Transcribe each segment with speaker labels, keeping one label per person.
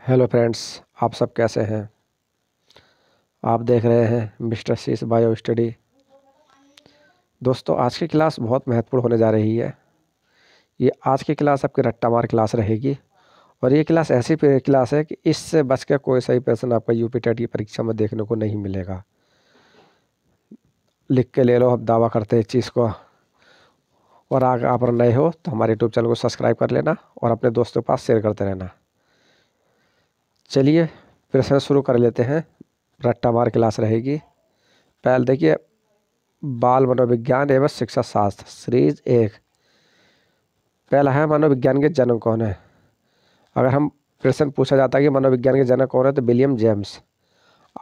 Speaker 1: Hello friends, आप सब कैसे हैं। आप देख रहे हैं मिस्टर सीस बायो स्टडी। दोस्तों, आज की क्लास बहुत महत्वपूर्ण होने जा रही है। ये आज की क्लास आपकी रट्टा मार क्लास रहेगी और ये क्लास ऐसी क्लास है कि इससे बच के कोई सही प्रश्न आपका यूपी टेट की परीक्षा में देखने को नहीं मिलेगा। लिख के ले लो, हम दावा करते हैं इस चीज़ को। और अगर आप नए हो तो हमारे यूट्यूब चैनल को सब्सक्राइब कर लेना और अपने दोस्तों के पास शेयर करते रहना। चलिए प्रश्न शुरू कर लेते हैं। रट्टा मार क्लास रहेगी। पहले देखिए, बाल मनोविज्ञान एवं शिक्षा शास्त्र सीरीज 1। पहला है, मनोविज्ञान के जनक कौन है। अगर हम प्रश्न पूछा जाता है कि मनोविज्ञान के जनक कौन है तो विलियम जेम्स।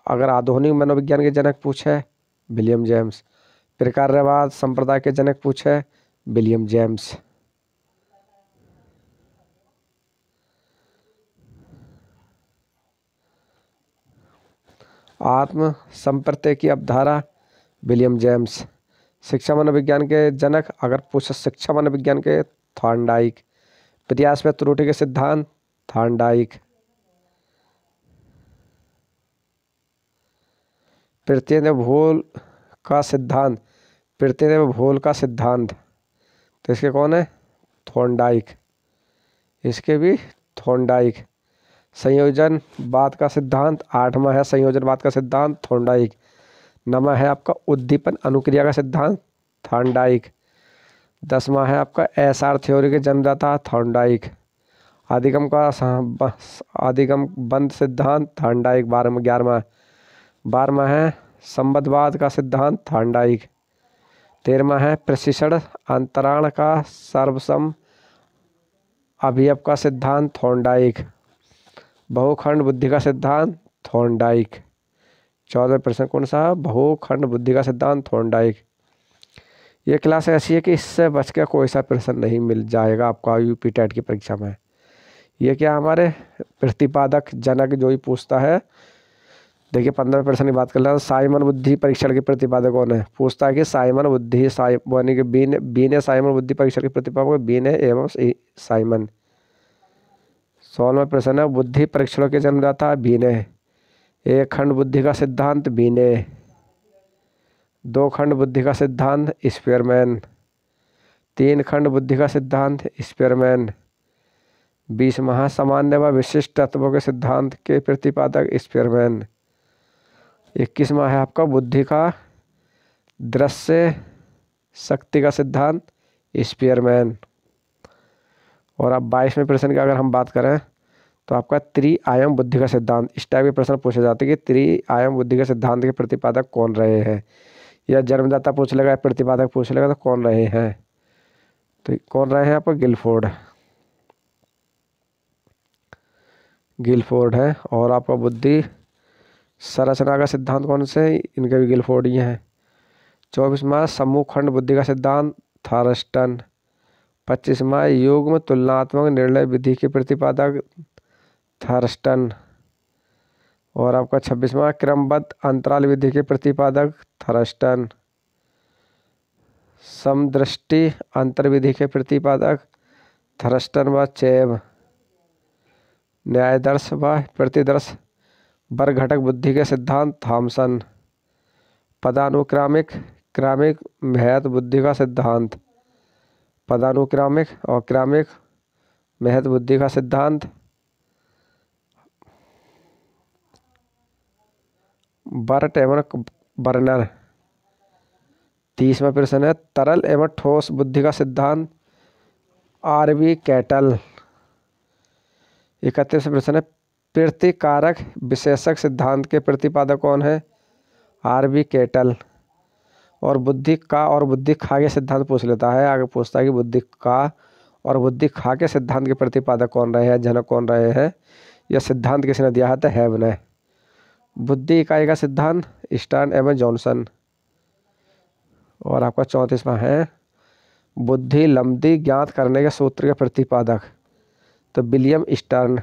Speaker 1: अगर आधुनिक मनोविज्ञान के जनक पूछे, विलियम जेम्स। प्रकारवाद संप्रदाय के जनक पूछे, विलियम जेम्स। आत्म संप्रत्यय की अवधारा, विलियम जेम्स। शिक्षा मनोविज्ञान के जनक अगर पूछे, शिक्षा मनोविज्ञान के थॉर्नडाइक। प्रयास में त्रुटि के सिद्धांत, थॉर्नडाइक। प्रतिनिधि भूल का सिद्धांत, प्रतिनिधि भूल का सिद्धांत तो इसके कौन है, थॉर्नडाइक। इसके भी थॉर्नडाइक। संयोजनवाद का सिद्धांत, 8वां है संयोजनवाद का सिद्धांत, थॉर्नडाइक। 9वां है आपका उद्दीपन अनुक्रिया का सिद्धांत, थॉर्नडाइक। 10वां है आपका एसआर थ्योरी के जन्मदाता, थॉर्नडाइक। आदिगम बंद सिद्धांत, थॉर्नडाइक। 12वां है संबद्धवाद का सिद्धांत, थॉर्नडाइक। 13वां है प्रशिक्षण अंतराण का सर्वसम अभियव का सिद्धांत, थॉर्नडाइक। बहुखंड बुद्धि का सिद्धांत, थॉर्नडाइक। 14वां प्रश्न कौन सा, बहुखंड बुद्धि का सिद्धांत, थॉर्नडाइक। ये क्लास ऐसी है कि इससे बच के कोई सा प्रश्न नहीं मिल जाएगा आपका यूपी टेट की परीक्षा में। ये क्या, हमारे प्रतिपादक जनक जो ही पूछता है। देखिए 15% की बात कर लें, साइमन बुद्धि परीक्षण के प्रतिपादक कौन है। पूछता है कि साइमन बुद्धि यानी कि बी ने साइमन बुद्धि परीक्षण के प्रतिपादक बी ने एवं साइमन। 16वां प्रश्न है, बुद्धि परीक्षणों के जन्मदाता बी ने। एक खंड बुद्धि का सिद्धांत, बी ने। 2 खंड बुद्धि का सिद्धांत, स्पीयरमैन। 3 खंड बुद्धि का सिद्धांत, स्पीयरमैन। 20वां सामान्य व विशिष्ट तत्वों के सिद्धांत के प्रतिपादक, स्पीयरमैन। 21वां है आपका बुद्धि का दृश्य शक्ति का सिद्धांत, स्पीयरमैन। और अब 22वें प्रश्न की अगर हम बात करें तो आपका त्रिआयाम बुद्धि का सिद्धांत। इस टाइप के प्रश्न पूछे जाते हैं कि त्रिआयाम बुद्धि के सिद्धांत के प्रतिपादक कौन रहे हैं। या जन्मदाता पूछ लेगा या प्रतिपादक पूछ लेगा तो कौन रहे हैं। तो कौन रहे हैं आपका, गिलफोर्ड है। और आपका बुद्धि संरचना का सिद्धांत कौन से, इनके भी गिलफोर्ड ही हैं। 24वां समूह खंड बुद्धि का सिद्धांत, थर्स्टन। 25वां युग्म तुलनात्मक निर्णय विधि के प्रतिपादक, थर्स्टन। और आपका 26वां क्रमबद्ध अंतराल विधि के प्रतिपादक, थर्स्टन। समदृष्टि अंतर विधि के प्रतिपादक, थर्स्टन व चेब। न्यायदर्श व प्रतिदर्श वर्गघटक बुद्धि के सिद्धांत, थॉमसन। पदानुक्रमिक क्रमिक महत्व बुद्धि का सिद्धांत, पदानुक्रमिक और क्रमिक महत्व बुद्धि का सिद्धांत, बर्ट एवं बर्नर। 30वां प्रश्न है, तरल एवं ठोस बुद्धि का सिद्धांत, आरबी कैटल। 31वां प्रश्न है, प्रतिकारक विशेषक सिद्धांत के प्रतिपादक कौन है, आरबी कैटल। और बुद्धि का और बुद्धि खा के सिद्धांत पूछ लेता है। आगे पूछता है कि बुद्धि का और बुद्धि खा के सिद्धांत के प्रतिपादक कौन रहे हैं, जनक कौन रहे हैं। यह सिद्धांत किसने दिया है, तो हैब ने। बुद्धि इकाई का सिद्धांत, स्टर्न एवं जॉनसन। और आपका 34वां है, बुद्धि लब्धि ज्ञात करने के सूत्र के प्रतिपादक, तो विलियम स्टर्न।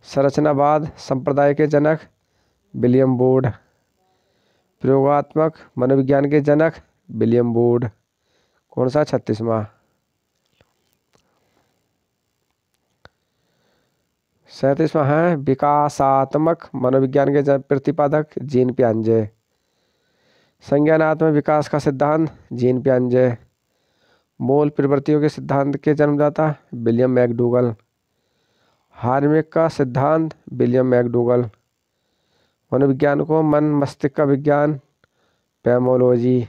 Speaker 1: संरचनावाद संप्रदाय के जनक, विलियम वुड। प्रयोगात्मक मनोविज्ञान के जनक, विलियम वुड। कौन सा, 36वां। 37वां है विकासात्मक मनोविज्ञान के प्रतिपादक जीन पियाजे। संज्ञानात्मक विकास का सिद्धांत जीन पियाजे। मूल प्रवृत्तियों के सिद्धांत के जन्मदाता विलियम मैकडूगल। हार्मोनिक का सिद्धांत विलियम मैकडूगल। मनोविज्ञान को मन मस्तिष्क का विज्ञान पैमोलॉजी।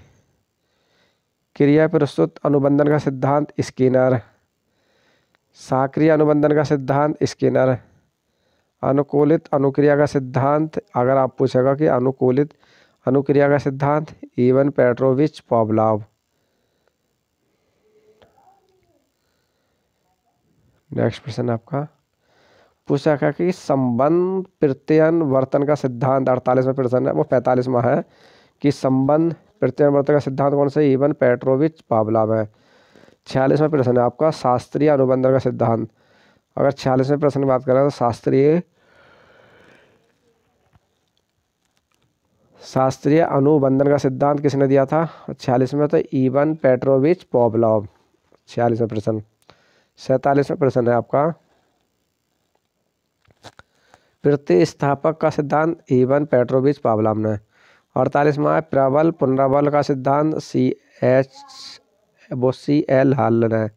Speaker 1: क्रिया प्रस्तुत अनुबंधन का सिद्धांत स्किनर। सक्रिय अनुबंधन का सिद्धांत स्किनर। अनुकूलित अनुक्रिया का सिद्धांत, अगर आप पूछेगा कि अनुकूलित अनुक्रिया का सिद्धांत, इवन पेट्रोविच पावलोव। नेक्स्ट प्रश्न आपका पूछा क्या कि संबंध प्रत्ययन वर्तन का सिद्धांत, 48वां प्रश्न है, वो 45वां है कि संबंध प्रत्ययन वर्तन का सिद्धांत कौन सा, इवन पेट्रोविच पावलोव है। 46वां प्रश्न है आपका शास्त्रीय अनुबंधन का सिद्धांत। अगर 46वें प्रश्न की बात करें तो शास्त्रीय अनुबंधन का सिद्धांत किसने दिया था, 46 में तो इवन पेट्रोविच पावलोव। 46वां प्रश्न। 47वां प्रश्न है आपका प्रतिस्थापक का सिद्धांत, इवन पेट्रोविच पावलोव ने। 48वां है प्रबल पुनराबल का सिद्धांत, CL हल ने।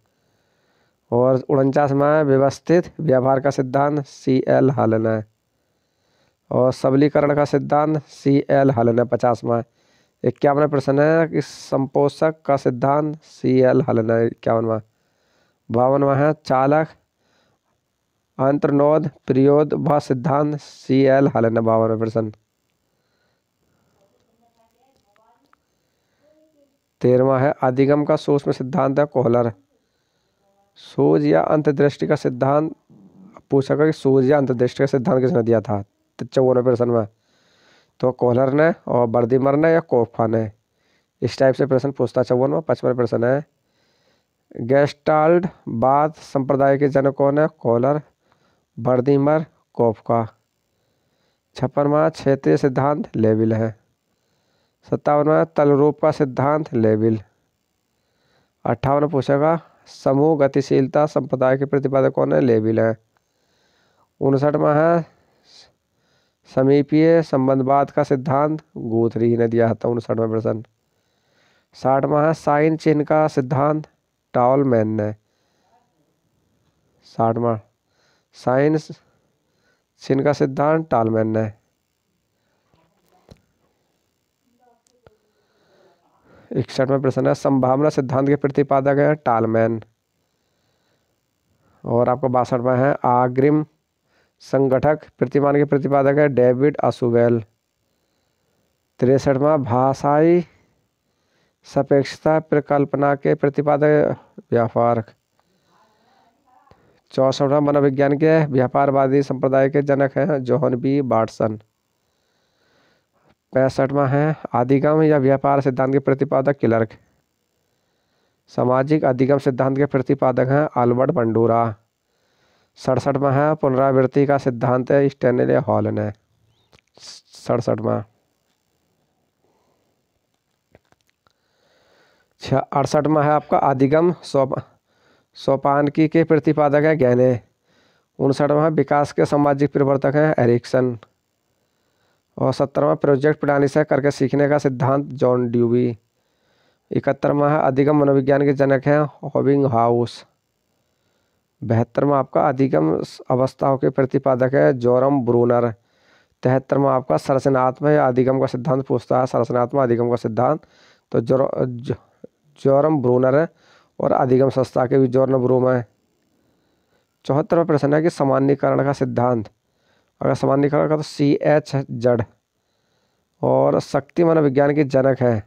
Speaker 1: और 49वां है व्यवस्थित व्यवहार का सिद्धांत, CL हल ने। और सबलीकरण का सिद्धांत, CL हल ने 50वां। 51वां प्रश्न है कि संपोषक का सिद्धांत, CL हल ने 51वां। 52वां है चालक अंतर्नोद प्रयोद व सिद्धांत, CL हल ने 52वां प्रश्न। 13वां है अधिगम का सूक्ष्म सिद्धांत है कोहलर। सूझ या अंतर्दृष्टि का सिद्धांत पूछा कि सूझ या अंतर्दृष्टि का सिद्धांत किसने दिया था, 54वें प्रश्न में, तो कोहलर ने और बर्दिमर ने या कोफा ने। इस टाइप से प्रश्न पूछता 54वां। 55वां प्रश्न है गेस्टाल्ट बाद संप्रदाय के जनक कौन है, कोहलर बर्दिमर कोफका। 56वां क्षेत्रीय सिद्धांत लेविल है। 57वां तलरूप का सिद्धांत लेविल। 58वां पूछेगा समूह गतिशीलता संप्रदाय के प्रतिपादक कौन है, लेविल है। 59वां है समीपीय संबंधवाद का सिद्धांत गुथरी ने दिया था, 59वां प्रश्न। 60वां है साइन चिन्ह का सिद्धांत टॉलमैन ने। 60वां साइन चिन्ह का सिद्धांत टॉलमैन ने। 61वां प्रश्न है संभावना सिद्धांत के प्रतिपादक है टॉलमैन। और आपको 62वां है अग्रिम संगठक प्रतिमान के प्रतिपादक है डेविड असुवेल। 63वां भाषाई सापेक्षता परिकल्पना के प्रतिपादक व्यापार। 64वां मनोविज्ञान के व्यापारवादी संप्रदाय के जनक हैं जॉन बी वाटसन। 65वां है अधिगम या व्यापार सिद्धांत के प्रतिपादक क्लर्क। सामाजिक अधिगम सिद्धांत के प्रतिपादक हैं अल्बर्ट बंडूरा। 67वां है पुनरावृत्ति का सिद्धांत है स्टैनले हॉल ने। 67वां। 68वां है आपका अधिगम सोपानकी के प्रतिपादक है गैने। 59वां विकास के सामाजिक प्रवर्तक हैं एरिक्सन। और 70वां प्रोजेक्ट प्रणाली से करके सीखने का सिद्धांत जॉन ड्यूवी। 71वां है अधिगम मनोविज्ञान के जनक हैं हॉबिंग हाउस। 72वां आपका अधिगम अवस्थाओं के प्रतिपादक है जोरम ब्रूनर। 73वां आपका संरचनात्मक या अधिगम का सिद्धांत पूछता है, संरचनात्मक अधिगम का सिद्धांत तो जोरम ब्रूनर है। और अधिगम संस्था के भी जॉर्न ब्रूम है। 74वां प्रश्न है कि सामान्यीकरण का सिद्धांत, अगर सामान्यीकरण का तो CH जड़। और शक्ति मनोविज्ञान के जनक है,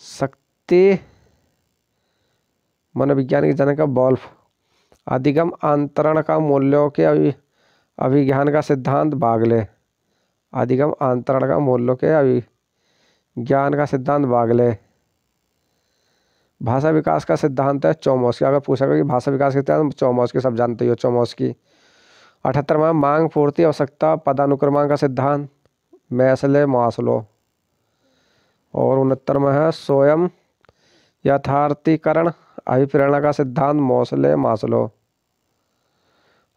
Speaker 1: शक्ति मनोविज्ञान के जनक है वोल्फ। अधिगम अंतरण का मूल्यों के अभिज्ञान का सिद्धांत बागले। अधिगम अंतरण का मूल्यों के अभिज्ञान का सिद्धांत बागले। भाषा विकास का सिद्धांत है चोमस्की। अगर पूछा कि भाषा विकास के सिद्धांत चोमस्की, सब जानते हो चोमस्की। 78वां मांग पूर्ति आवश्यकता पदानुक्रमांक का सिद्धांत मैस्ले मास्लो। और 69वां है स्वयं यथार्थीकरण अभिप्रेरणा का सिद्धांत मोस्ले मास्लो।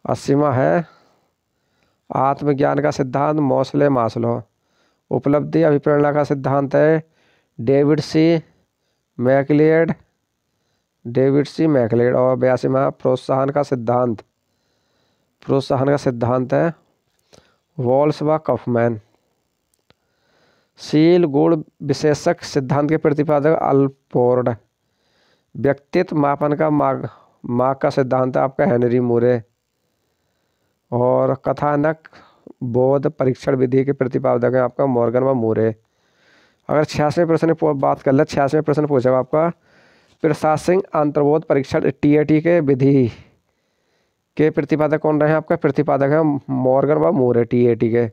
Speaker 1: 80वां है आत्मज्ञान का सिद्धांत मोसले मास्लो। उपलब्धि अभिप्रेरणा का सिद्धांत है मैकलिएड डेविड सी मैकलिएड। और 82वां प्रोत्साहन का सिद्धांत है वॉल्स व कफमैन। शील गुण विशेषक सिद्धांत के प्रतिपादक अल्पोर्ड। व्यक्तित्व मापन का मार्क का सिद्धांत है आपका हेनरी मूरे। और कथानक बोध परीक्षण विधि के प्रतिपादक है आपका मॉर्गन व मूरे। अगर 86वें प्रश्न की बात कर ले, 86वें प्रश्न पूछा आपका प्रशासनिक अंतर्बोध परीक्षण TAT के विधि के प्रतिपादक कौन रहे हैं? आपका प्रतिपादक है मॉर्गन व मूरे TAT के।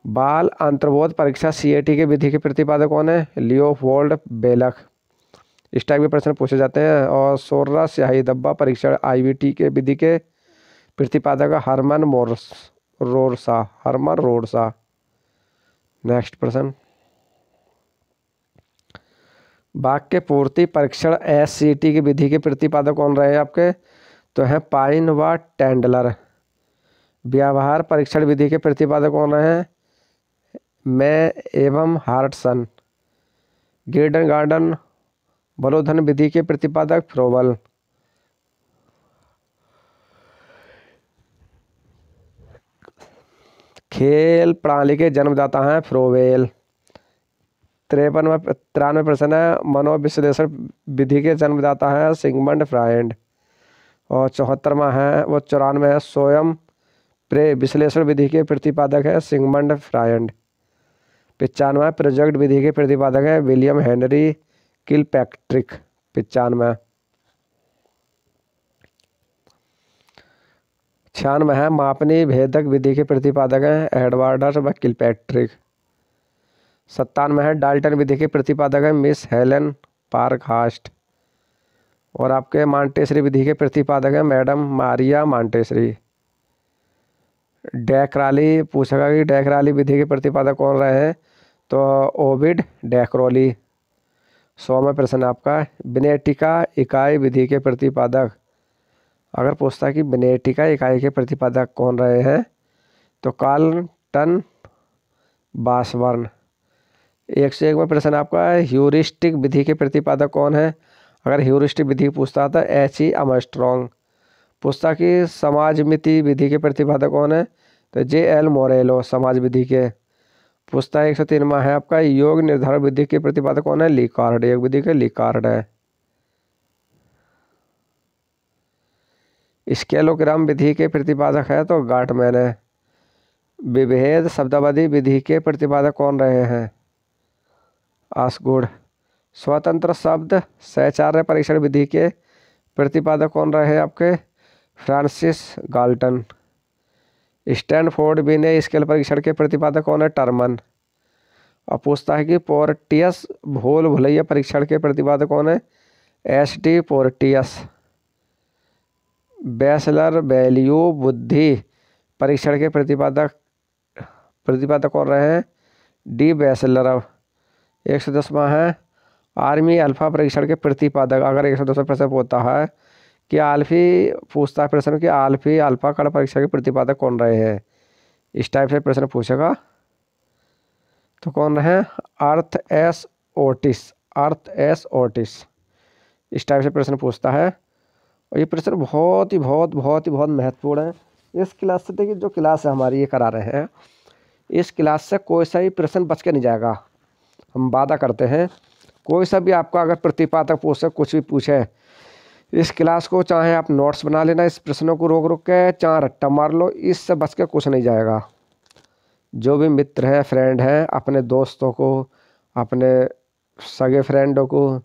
Speaker 1: बाल अंतर्बोध परीक्षा CAT के विधि के प्रतिपादक कौन है? लियोपोल्ड बेलक। इस टाइप के प्रश्न पूछे जाते हैं। और सोर्रा स्याही धब्बा परीक्षण IVT के विधि के प्रतिपादक हरमन रोडसा। नेक्स्ट प्रश्न, वाक्य पूर्ति परीक्षण SCT की विधि के प्रतिपादक कौन रहे हैं आपके? तो है पाइन व टेंडलर। व्यवहार परीक्षण विधि के प्रतिपादक कौन रहे हैं? मैं एवं हार्टसन। गिल्डन गार्डन बलोधन विधि के प्रतिपादक फ्रोबल। खेल प्रणाली के जन्मदाता हैं फ्रोवेल। 93वां प्रश्न है मनोविश्लेषण विधि के जन्मदाता है सिगमंड फ्रायड। और 94वां है 94 है स्वयं प्रे विश्लेषण विधि के प्रतिपादक है सिगमंड फ्रायड। 95 प्रोजेक्ट विधि के प्रतिपादक है विलियम हेनरी किलपैट्रिक। 95। 96 है मापनी भेदक विधि के प्रतिपादक हैं एडवर्डस व किलपैट्रिक। 97 है डाल्टन विधि के प्रतिपादक है मिस हेलेन पार्कहास्ट। और आपके मांटेसरी विधि के प्रतिपादक है मैडम मारिया मांटेसरी। डैकराली पूछेगा कि डैकराली विधि के प्रतिपादक कौन रहे हैं? तो ओविड डैकरोली। 100वां प्रश्न आपका विनेटिका इकाई विधि के प्रतिपादक। अगर पूछता है कि विनेटिका इकाई के प्रतिपादक कौन रहे हैं? तो कार्लटन बासबर्न। 101वां प्रश्न आपका ह्यूरिस्टिक विधि के प्रतिपादक कौन है? अगर ह्यूरिस्टिक विधि पूछता था H.E. आर्मस्ट्रॉन्ग। पूछता कि समाजमिति विधि के प्रतिपादक कौन है? तो J.L. मोरेलो समाज विधि के। पूछता है 103वां है आपका योग निर्धारण विधि के प्रतिपादक कौन है? लिकार्ड। योग विधि के लिकार्ड है। स्केलोग्राम विधि के प्रतिपादक है तो गार्टमैन है। विभेद शब्दावधि विधि के प्रतिपादक कौन रहे हैं? आसगुड। स्वतंत्र शब्द सहचार्य परीक्षण विधि के प्रतिपादक कौन रहे हैं आपके? Francis Galton. स्टैनफोर्ड विनय स्केल परीक्षण के प्रतिपादक कौन है? टर्मन। और पूछता है कि पोर्टियस भूल भुलैया परीक्षण के प्रतिपादक कौन है? S.D. पोर्टियस। बैचलर वैल्यू बुद्धि परीक्षण के प्रतिपादक कौन रहे हैं? D. बैचलर। 110वां है आर्मी अल्फा परीक्षण के प्रतिपादक। अगर 110वां प्रश्न होता है कि आल्फी पूछता है प्रश्न कि आल्फी अल्फा कण परीक्षण के प्रतिपादक कौन रहे हैं? इस टाइप से प्रश्न पूछेगा तो कौन रहे? अर्थ एस ओटिस। इस टाइप से प्रश्न पूछता है। और ये प्रश्न बहुत ही महत्वपूर्ण है। इस क्लास से देखिए जो क्लास है हमारी ये करा रहे हैं, इस क्लास से कोई सा भी प्रश्न बच के नहीं जाएगा। हम वादा करते हैं कोई सा भी आपका अगर प्रतिपादक पूछे कुछ भी पूछे इस क्लास को चाहे आप नोट्स बना लेना, इस प्रश्नों को रोक के चाहे रट्टा मार लो, इससे बच के कुछ नहीं जाएगा। जो भी मित्र हैं फ्रेंड हैं अपने दोस्तों को अपने सगे फ्रेंडों को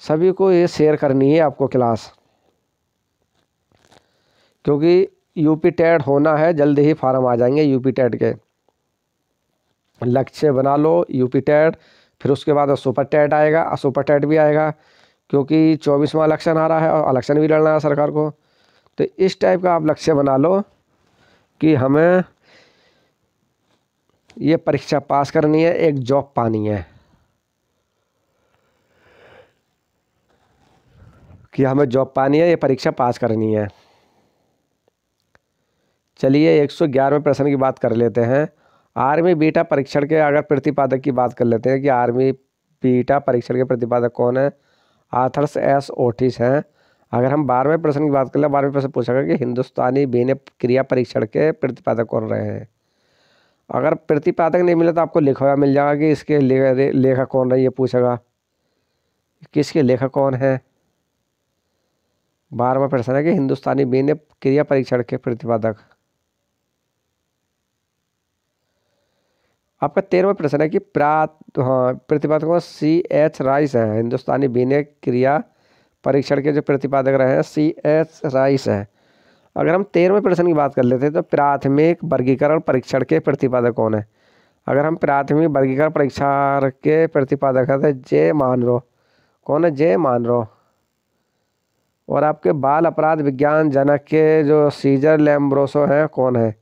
Speaker 1: सभी को ये शेयर करनी है आपको क्लास, क्योंकि यूपी टेट होना है। जल्दी ही फार्म आ जाएंगे यूपी टेट के। लक्ष्य बना लो यूपी टेट, फिर उसके बाद सुपर टेट आएगा। सुपर टेट भी आएगा क्योंकि 24वां इलेक्शन आ रहा है और इलेक्शन भी लड़ना है सरकार को। तो इस टाइप का आप लक्ष्य बना लो कि हमें ये परीक्षा पास करनी है, एक जॉब पानी है, कि हमें जॉब पानी है, ये परीक्षा पास करनी है। चलिए 111वें प्रश्न की बात कर लेते हैं। आर्मी बीटा परीक्षण के अगर प्रतिपादक की बात कर लेते हैं कि आर्मी बीटा परीक्षण के प्रतिपादक कौन है। आर्थर एस ओटिस हैं। अगर हम 12वें प्रश्न की बात कर ले, 12वें प्रश्न पूछा गया कि हिंदुस्तानी बीने क्रिया परीक्षण के प्रतिपादक कौन रहे हैं। अगर प्रतिपादक नहीं मिला तो आपको लिखा हुआ मिल जाएगा कि इसके लेखक कौन रहे, ये पूछेगा किसके लेखक कौन है। 12वां प्रश्न है कि हिंदुस्तानी बीने क्रिया परीक्षण के प्रतिपादक। आपका 13वां प्रश्न है कि प्रतिपादक C.H. राइस हैं। हिंदुस्तानी बीने क्रिया परीक्षण के जो प्रतिपादक रहे हैं C.H. राइस हैं। अगर हम 13वें प्रश्न की बात कर लेते हैं तो प्राथमिक वर्गीकरण परीक्षण के प्रतिपादक कौन है। अगर हम प्राथमिक वर्गीकरण परीक्षण के प्रतिपादक है तो जे मानरो। कौन है? जे मानरो। और आपके बाल अपराध विज्ञान जनक के जो सीजर लैम्ब्रोसो हैं कौन है?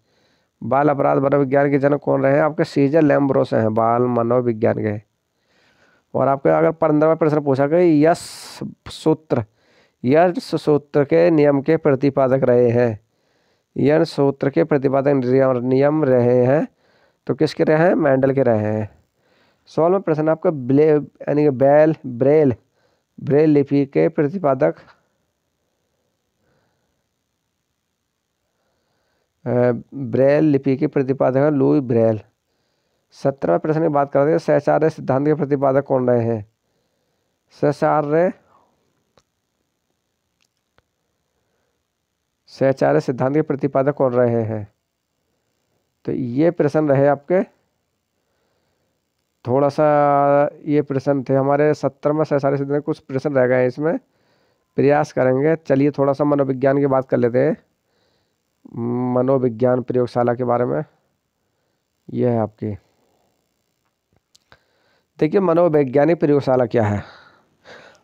Speaker 1: बाल अपराध मनोविज्ञान के जनक कौन रहे हैं? आपके सीजर लैम्ब्रोसो हैं बाल मनोविज्ञान के। और आपके अगर 15वां प्रश्न पूछा गया यश सूत्र के नियम के प्रतिपादक रहे हैं। यश सूत्र के प्रतिपादक नियम रहे हैं तो किसके रहे हैं? मेंडल के रहे हैं। 16वां प्रश्न आपका यानी कि ब्रेल लिपि के प्रतिपादक ब्रेल लिपि के प्रतिपादक है लुई ब्रेल। 17वां प्रश्न की बात करते हैं सहचार्य सिद्धांत के प्रतिपादक कौन रहे हैं। सहचार्य सिद्धांत के प्रतिपादक कौन रहे हैं। तो ये प्रश्न रहे आपके, थोड़ा सा ये प्रश्न थे हमारे 17वां सहचार्य सिद्धांत। कुछ प्रश्न रह गए हैं इसमें, प्रयास करेंगे। चलिए थोड़ा सा मनोविज्ञान की बात कर लेते हैं। मनोविज्ञान प्रयोगशाला के बारे में यह है आपकी। देखिए मनोवैज्ञानिक प्रयोगशाला क्या है।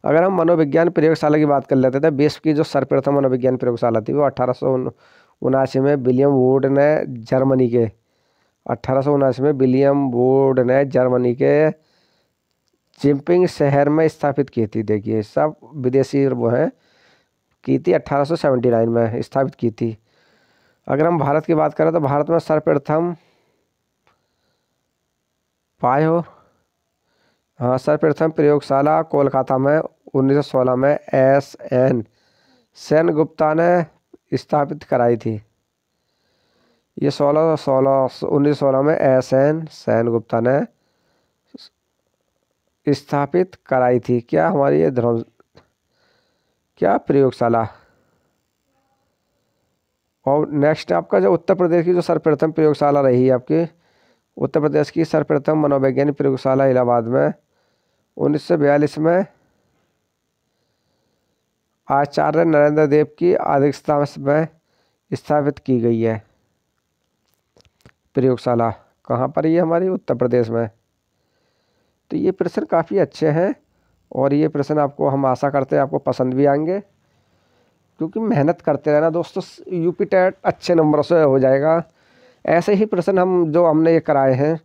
Speaker 1: अगर हम मनोविज्ञान प्रयोगशाला की बात कर लेते थे, विश्व की जो सर्वप्रथम मनोविज्ञान प्रयोगशाला थी वो 1879 में विलियम वुड ने जर्मनी के 1879 में विलियम वुड ने जर्मनी के चिम्पिंग शहर में स्थापित की थी। देखिए सब विदेशी वो हैं, की थी 1879 में स्थापित की थी। अगर हम भारत की बात करें तो भारत में सर्वप्रथम सर्वप्रथम प्रयोगशाला कोलकाता में 1916 में S.N. सेनगुप्ता ने स्थापित कराई थी। ये 1916 में S.N. सेनगुप्ता ने स्थापित कराई थी। क्या हमारी ये क्या प्रयोगशाला। और नेक्स्ट आपका जो उत्तर प्रदेश की जो सर्वप्रथम प्रयोगशाला रही है आपकी, उत्तर प्रदेश की सर्वप्रथम मनोवैज्ञानिक प्रयोगशाला इलाहाबाद में 1942 में आचार्य नरेंद्र देव की अध्यक्षता में स्थापित की गई है प्रयोगशाला। कहाँ पर ये हमारी उत्तर प्रदेश में। तो ये प्रश्न काफ़ी अच्छे हैं और ये प्रश्न आपको हम आशा करते हैं आपको पसंद भी आएंगे, क्योंकि मेहनत करते रहना दोस्तों, यूपी टेट अच्छे नंबरों से हो जाएगा। ऐसे ही प्रश्न हम जो हमने ये कराए हैं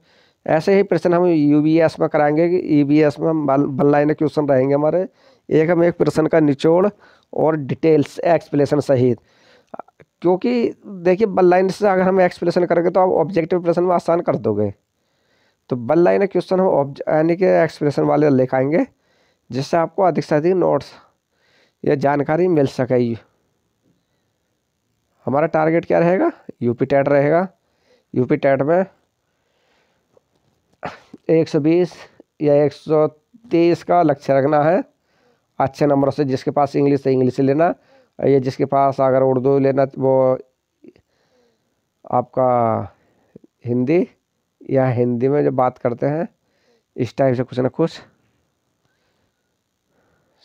Speaker 1: ऐसे ही प्रश्न हम यूबीएस में कराएंगे कि ईबीएस में हम 1 लाइन क्वेश्चन रहेंगे हमारे। एक प्रश्न का निचोड़ और डिटेल्स एक्सप्लेनेशन सहित, क्योंकि देखिए 1 लाइन से अगर हम एक्सप्लेनेशन करेंगे तो आप ऑब्जेक्टिव प्रश्न में आसान कर दोगे। तो 1 लाइन क्वेश्चन हम यानी कि एक्सप्लेनेशन वाले लिखाएंगे जिससे आपको अधिक से अधिक नोट्स या जानकारी मिल सके। हमारा टारगेट क्या रहेगा? यूपी टेट रहेगा। यूपी टेट में 120 या 130 का लक्ष्य रखना है अच्छे नंबरों से। जिसके पास इंग्लिश है इंग्लिश लेना, ये जिसके पास अगर उर्दू लेना वो आपका हिंदी, या हिंदी में जब बात करते हैं इस टाइप से कुछ ना कुछ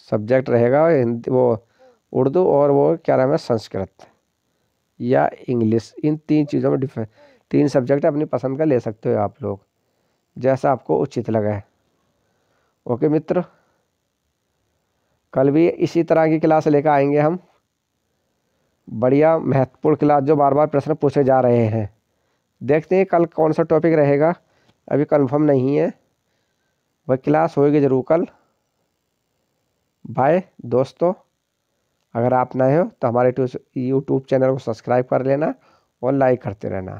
Speaker 1: सब्जेक्ट रहेगा। हिंदी वो उर्दू और वो क्या नाम है संस्कृत या इंग्लिश, इन 3 चीज़ों में 3 सब्जेक्ट अपनी पसंद का ले सकते हो आप लोग, जैसा आपको उचित लगे। ओके मित्र, कल भी इसी तरह की क्लास लेकर आएंगे हम, बढ़िया महत्वपूर्ण क्लास जो बार बार प्रश्न पूछे जा रहे हैं। देखते हैं कल कौन सा टॉपिक रहेगा, अभी कंफर्म नहीं है, वह क्लास होगी ज़रूर कल। बाय दोस्तों, अगर आप नए हो तो हमारे यूट्यूब चैनल को सब्सक्राइब कर लेना और लाइक करते रहना।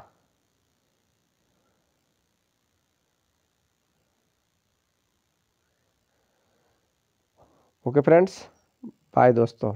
Speaker 1: ओके फ्रेंड्स, बाय दोस्तों।